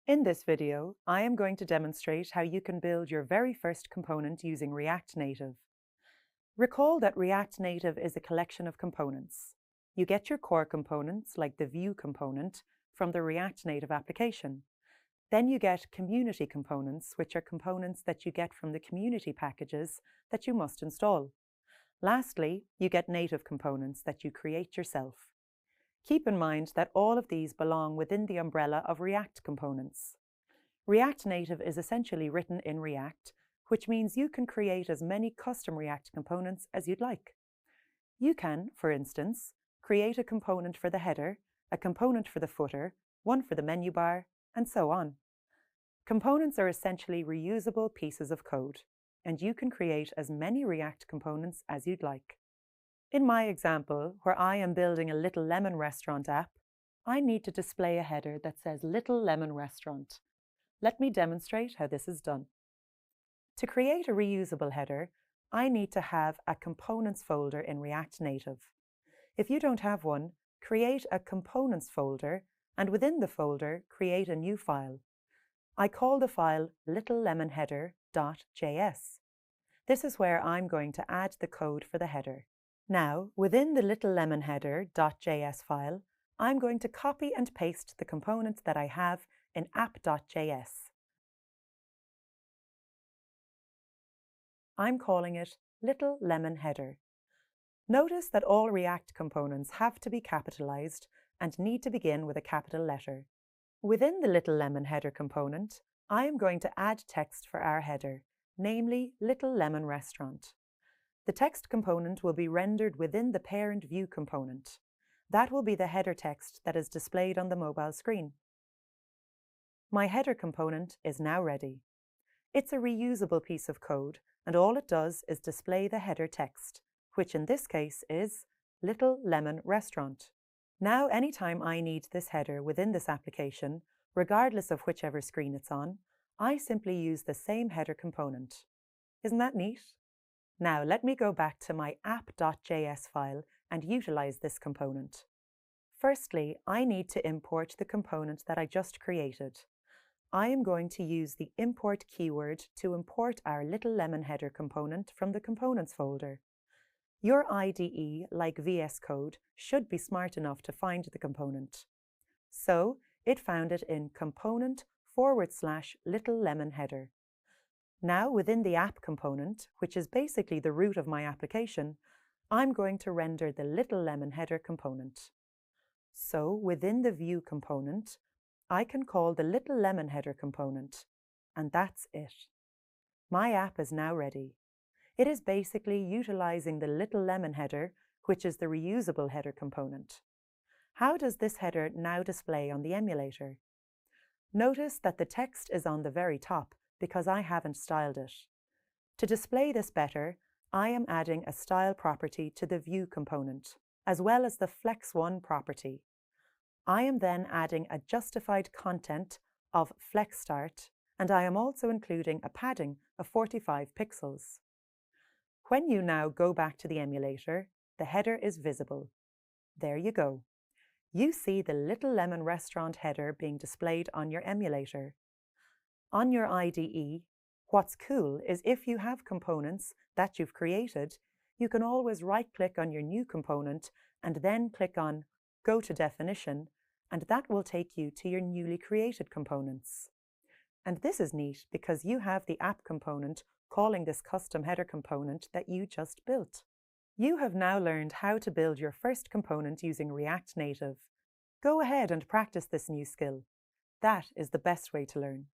In this video, I am going to demonstrate how you can build your very first component using React Native. Recall that React Native is a collection of components. You get your core components, like the Vue component, from the React Native application. Then you get community components, which are components that you get from the community packages that you must install. Lastly, you get native components that you create yourself. Keep in mind that all of these belong within the umbrella of React components. React Native is essentially written in React, which means you can create as many custom React components as you'd like. You can, for instance, create a component for the header, a component for the footer, one for the menu bar, and so on. Components are essentially reusable pieces of code, and you can create as many React components as you'd like. In my example, where I am building a Little Lemon Restaurant app, I need to display a header that says Little Lemon Restaurant. Let me demonstrate how this is done. To create a reusable header, I need to have a components folder in React Native. If you don't have one, create a components folder, and within the folder, create a new file. I call the file littlelemonheader.js. This is where I'm going to add the code for the header. Now, within the littlelemonheader.js file, I'm going to copy and paste the component that I have in app.js. I'm calling it Little Lemon Header. Notice that all React components have to be capitalized and need to begin with a capital letter. Within the Little Lemon Header component, I am going to add text for our header, namely Little Lemon Restaurant. The text component will be rendered within the parent Vue component. That will be the header text that is displayed on the mobile screen. My header component is now ready. It's a reusable piece of code, and all it does is display the header text, which in this case is Little Lemon Restaurant. Now, anytime I need this header within this application, regardless of whichever screen it's on, I simply use the same header component. Isn't that neat? Now, let me go back to my app.js file and utilize this component. Firstly, I need to import the component that I just created. I am going to use the import keyword to import our Little Lemon Header component from the components folder. Your IDE, like VS Code, should be smart enough to find the component. So, it found it in component/Little Lemon Header. Now, within the app component, which is basically the root of my application, I'm going to render the Little Lemon Header component. So, within the Vue component, I can call the Little Lemon Header component, and that's it. My app is now ready. It is basically utilizing the Little Lemon Header, which is the reusable header component. How does this header now display on the emulator? Notice that the text is on the very top because I haven't styled it. To display this better, I am adding a style property to the Vue component, as well as the Flex1 property. I am then adding a justified content of flex start, and I am also including a padding of 45 pixels. When you now go back to the emulator, the header is visible. There you go. You see the Little Lemon Restaurant header being displayed on your emulator. On your IDE, what's cool is if you have components that you've created, you can always right-click on your new component and then click on Go to Definition, and that will take you to your newly created components. And this is neat because you have the app component calling this custom header component that you just built. You have now learned how to build your first component using React Native. Go ahead and practice this new skill. That is the best way to learn.